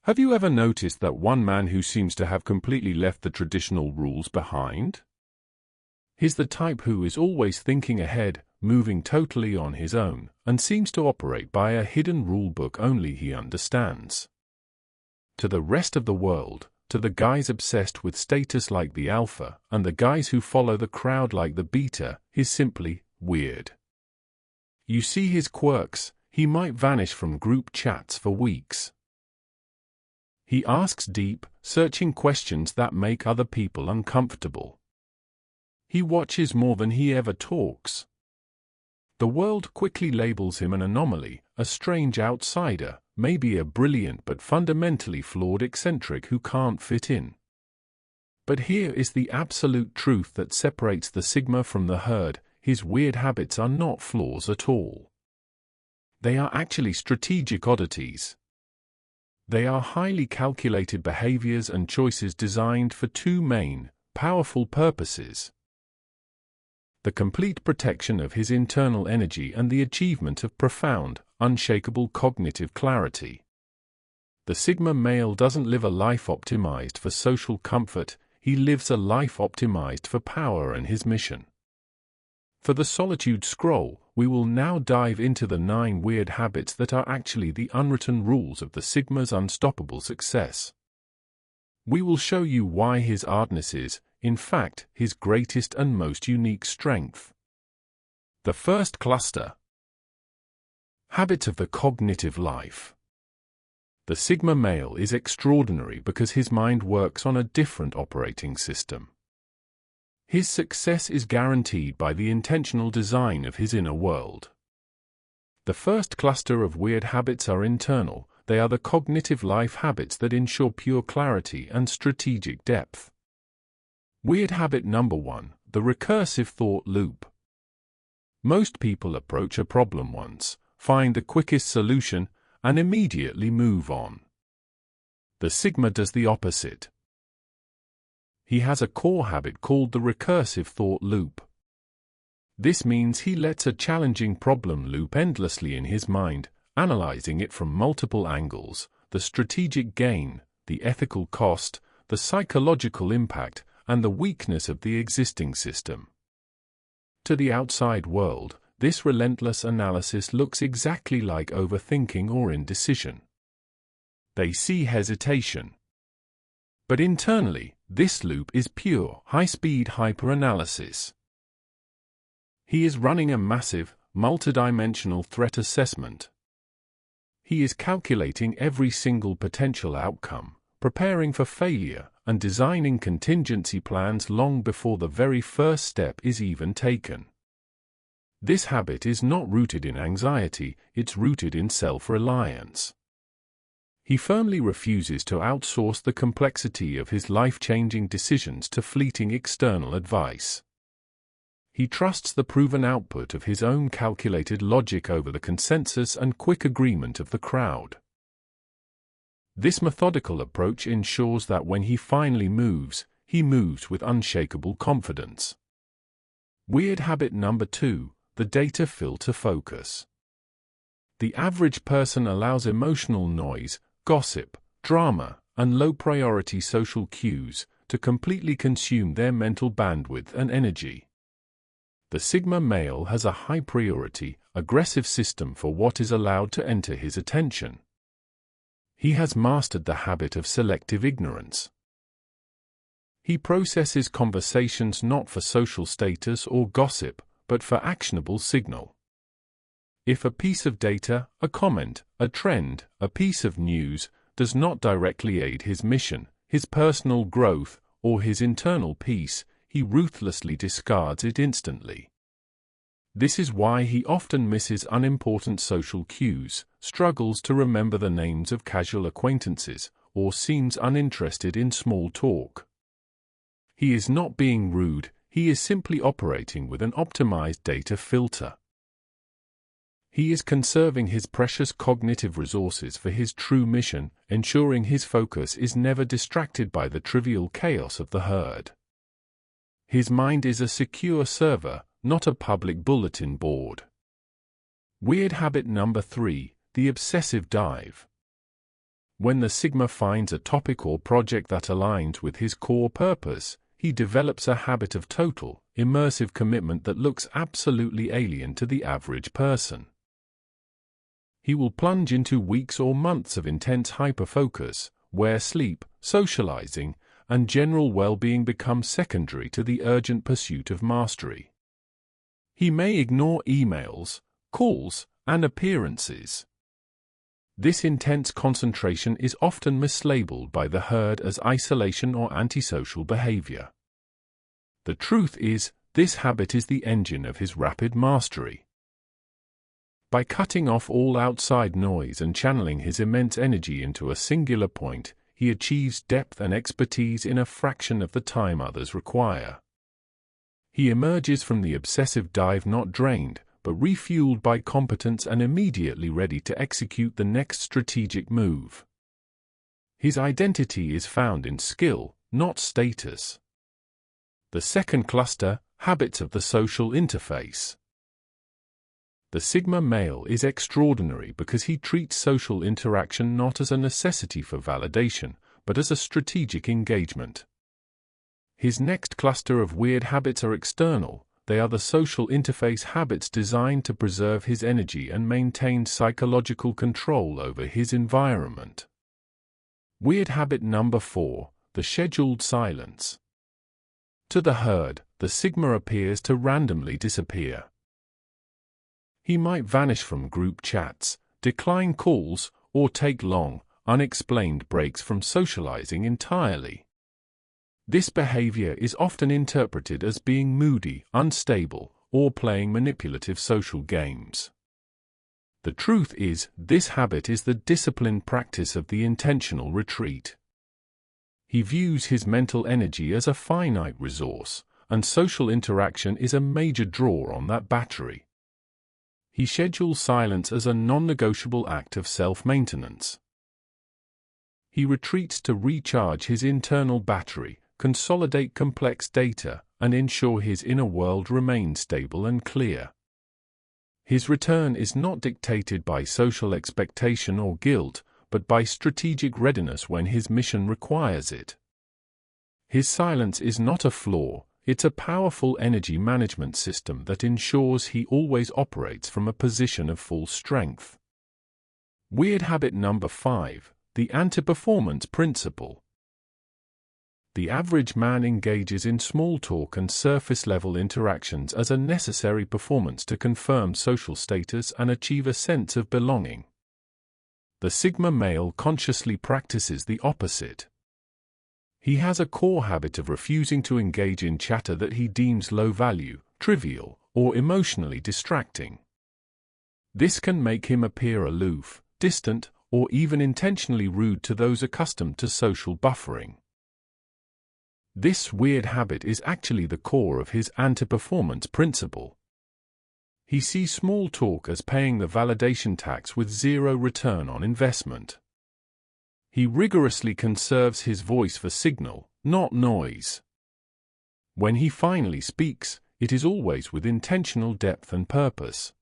Have you ever noticed that one man who seems to have completely left the traditional rules behind? He's the type who is always thinking ahead, moving totally on his own, and seems to operate by a hidden rule book only he understands. To the rest of the world, to the guys obsessed with status like the alpha, and the guys who follow the crowd like the beta, he's simply weird. You see his quirks, he might vanish from group chats for weeks. He asks deep, searching questions that make other people uncomfortable. He watches more than he ever talks. The world quickly labels him an anomaly, a strange outsider, maybe a brilliant but fundamentally flawed eccentric who can't fit in. But here is the absolute truth that separates the Sigma from the herd: his weird habits are not flaws at all. They are actually strategic oddities. They are highly calculated behaviors and choices designed for two main, powerful purposes: the complete protection of his internal energy and the achievement of profound, unshakable cognitive clarity. The Sigma male doesn't live a life optimized for social comfort, he lives a life optimized for power and his mission. For the Solitude Scroll, we will now dive into the 9 weird habits that are actually the unwritten rules of the Sigma's unstoppable success. We will show you why his artness is, in fact, his greatest and most unique strength. The first cluster: habits of the cognitive life. The Sigma male is extraordinary because his mind works on a different operating system. His success is guaranteed by the intentional design of his inner world. The first cluster of weird habits are internal. They are the cognitive life habits that ensure pure clarity and strategic depth. Weird habit number 1, the recursive thought loop. Most people approach a problem once, find the quickest solution, and immediately move on. The Sigma does the opposite. He has a core habit called the recursive thought loop. This means he lets a challenging problem loop endlessly in his mind, analyzing it from multiple angles: the strategic gain, the ethical cost, the psychological impact, and the weakness of the existing system. To the outside world, this relentless analysis looks exactly like overthinking or indecision. They see hesitation. But internally, this loop is pure, high-speed hyper-analysis. He is running a massive, multidimensional threat assessment. He is calculating every single potential outcome, preparing for failure, and designing contingency plans long before the very first step is even taken. This habit is not rooted in anxiety, it's rooted in self-reliance. He firmly refuses to outsource the complexity of his life-changing decisions to fleeting external advice. He trusts the proven output of his own calculated logic over the consensus and quick agreement of the crowd. This methodical approach ensures that when he finally moves, he moves with unshakable confidence. Weird habit number 2, the data filter focus. The average person allows emotional noise, gossip, drama, and low-priority social cues to completely consume their mental bandwidth and energy. The Sigma male has a high-priority, aggressive system for what is allowed to enter his attention. He has mastered the habit of selective ignorance. He processes conversations not for social status or gossip, but for actionable signal. If a piece of data, a comment, a trend, a piece of news, does not directly aid his mission, his personal growth, or his internal peace, he ruthlessly discards it instantly. This is why he often misses unimportant social cues, struggles to remember the names of casual acquaintances, or seems uninterested in small talk. He is not being rude, he is simply operating with an optimized data filter. He is conserving his precious cognitive resources for his true mission, ensuring his focus is never distracted by the trivial chaos of the herd. His mind is a secure server, not a public bulletin board. Weird habit number 3, the obsessive dive. When the Sigma finds a topic or project that aligns with his core purpose, he develops a habit of total, immersive commitment that looks absolutely alien to the average person. He will plunge into weeks or months of intense hyperfocus, where sleep, socializing, and general well-being become secondary to the urgent pursuit of mastery. He may ignore emails, calls, and appearances. This intense concentration is often mislabeled by the herd as isolation or antisocial behavior. The truth is, this habit is the engine of his rapid mastery. By cutting off all outside noise and channeling his immense energy into a singular point, he achieves depth and expertise in a fraction of the time others require. He emerges from the obsessive dive not drained, but refueled by competence and immediately ready to execute the next strategic move. His identity is found in skill, not status. The second cluster, habits of the social interface. The Sigma male is extraordinary because he treats social interaction not as a necessity for validation, but as a strategic engagement. His next cluster of weird habits are external. They are the social interface habits designed to preserve his energy and maintain psychological control over his environment. Weird habit number 4, the scheduled silence. To the herd, the Sigma appears to randomly disappear. He might vanish from group chats, decline calls, or take long, unexplained breaks from socializing entirely. This behavior is often interpreted as being moody, unstable, or playing manipulative social games. The truth is, this habit is the disciplined practice of the intentional retreat. He views his mental energy as a finite resource, and social interaction is a major draw on that battery. He schedules silence as a non-negotiable act of self-maintenance. He retreats to recharge his internal battery, consolidate complex data, and ensure his inner world remains stable and clear. His return is not dictated by social expectation or guilt, but by strategic readiness when his mission requires it. His silence is not a flaw, it's a powerful energy management system that ensures he always operates from a position of full strength. Weird habit number 5, the anti-performance principle. The average man engages in small talk and surface-level interactions as a necessary performance to confirm social status and achieve a sense of belonging. The Sigma male consciously practices the opposite. He has a core habit of refusing to engage in chatter that he deems low value, trivial, or emotionally distracting. This can make him appear aloof, distant, or even intentionally rude to those accustomed to social buffering. This weird habit is actually the core of his anti-performance principle. He sees small talk as paying the validation tax with zero return on investment. He rigorously conserves his voice for signal, not noise. When he finally speaks, it is always with intentional depth and purpose.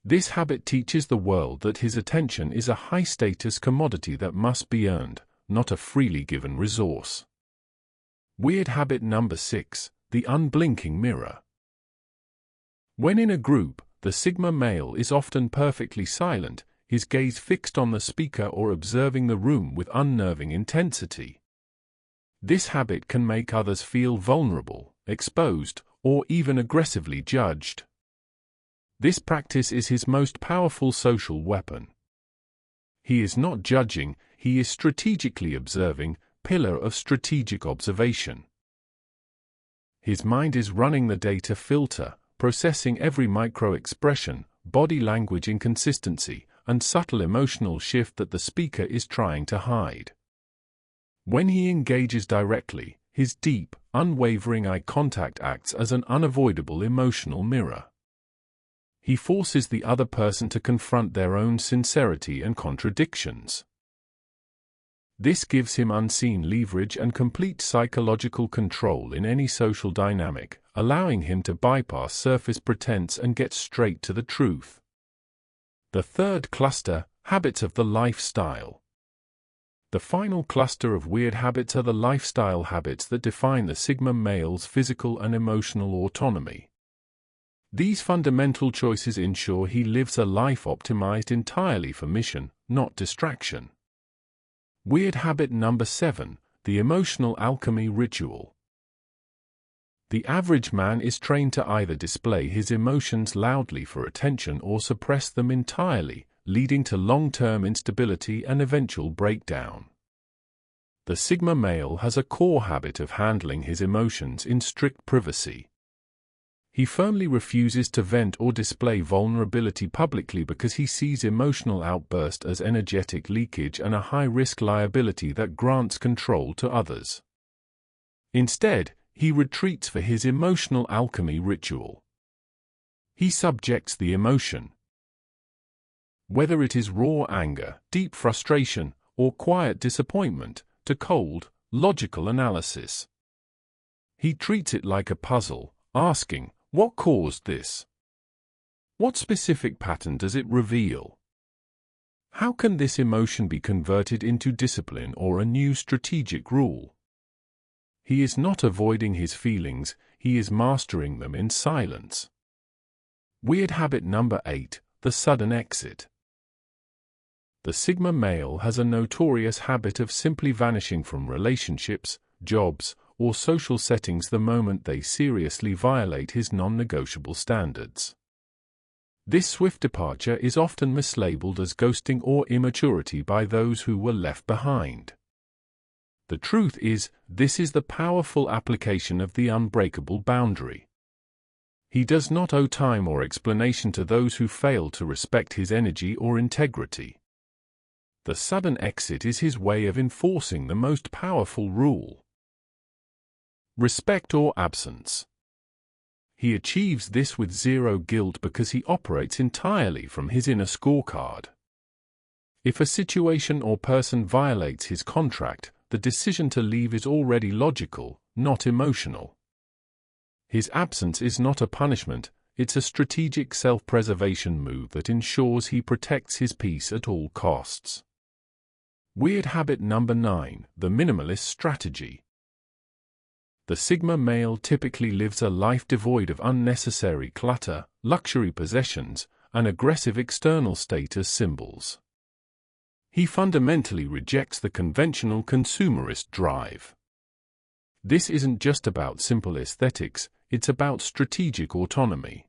This habit teaches the world that his attention is a high-status commodity that must be earned, not a freely given resource. Weird habit number 6, the unblinking mirror. When in a group, the Sigma male is often perfectly silent, his gaze fixed on the speaker or observing the room with unnerving intensity. This habit can make others feel vulnerable, exposed, or even aggressively judged. This practice is his most powerful social weapon. He is not judging, he is strategically observing, pillar of strategic observation. His mind is running the data filter, processing every micro-expression, body language inconsistency, and subtle emotional shift that the speaker is trying to hide. When he engages directly, his deep, unwavering eye contact acts as an unavoidable emotional mirror. He forces the other person to confront their own sincerity and contradictions. This gives him unseen leverage and complete psychological control in any social dynamic, allowing him to bypass surface pretense and get straight to the truth. The third cluster, habits of the lifestyle. The final cluster of weird habits are the lifestyle habits that define the Sigma male's physical and emotional autonomy. These fundamental choices ensure he lives a life optimized entirely for mission, not distraction. Weird habit number 7, the Emotional Alchemy Ritual. The average man is trained to either display his emotions loudly for attention or suppress them entirely, leading to long-term instability and eventual breakdown. The Sigma male has a core habit of handling his emotions in strict privacy. He firmly refuses to vent or display vulnerability publicly because he sees emotional outburst as energetic leakage and a high-risk liability that grants control to others. Instead, he retreats for his emotional alchemy ritual. He subjects the emotion, whether it is raw anger, deep frustration, or quiet disappointment, to cold, logical analysis. He treats it like a puzzle, asking, "What caused this? What specific pattern does it reveal? How can this emotion be converted into discipline or a new strategic rule?" He is not avoiding his feelings, he is mastering them in silence. Weird habit number 8, the sudden exit. The Sigma male has a notorious habit of simply vanishing from relationships, jobs, or social settings the moment they seriously violate his non-negotiable standards. This swift departure is often mislabeled as ghosting or immaturity by those who were left behind. The truth is, this is the powerful application of the unbreakable boundary. He does not owe time or explanation to those who fail to respect his energy or integrity. The sudden exit is his way of enforcing the most powerful rule: respect or absence. He achieves this with zero guilt because he operates entirely from his inner scorecard. If a situation or person violates his contract, the decision to leave is already logical, not emotional. His absence is not a punishment, it's a strategic self-preservation move that ensures he protects his peace at all costs. Weird habit number 9, the minimalist strategy. The Sigma male typically lives a life devoid of unnecessary clutter, luxury possessions, and aggressive external status symbols. He fundamentally rejects the conventional consumerist drive. This isn't just about simple aesthetics, it's about strategic autonomy.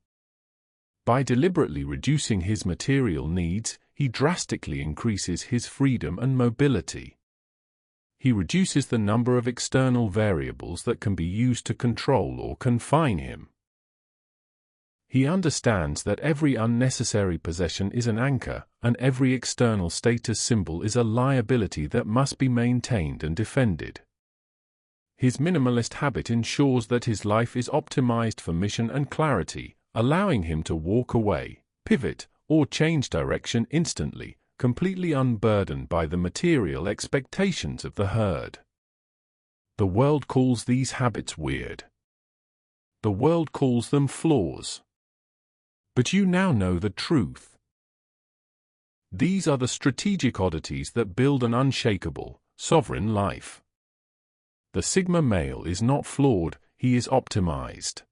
By deliberately reducing his material needs, he drastically increases his freedom and mobility. He reduces the number of external variables that can be used to control or confine him. He understands that every unnecessary possession is an anchor, and every external status symbol is a liability that must be maintained and defended. His minimalist habit ensures that his life is optimized for mission and clarity, allowing him to walk away, pivot, or change direction instantly, completely unburdened by the material expectations of the herd. The world calls these habits weird. The world calls them flaws. But you now know the truth. These are the strategic oddities that build an unshakable, sovereign life. The Sigma male is not flawed, he is optimized.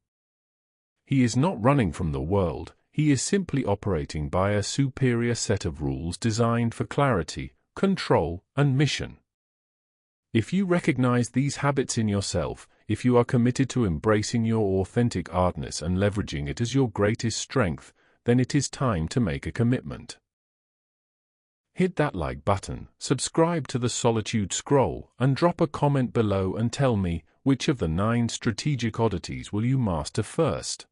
He is not running from the world, he is simply operating by a superior set of rules designed for clarity, control, and mission. If you recognize these habits in yourself, if you are committed to embracing your authentic artness and leveraging it as your greatest strength, then it is time to make a commitment. Hit that like button, subscribe to the Solitude Scroll, and drop a comment below and tell me, which of the 9 strategic oddities will you master first?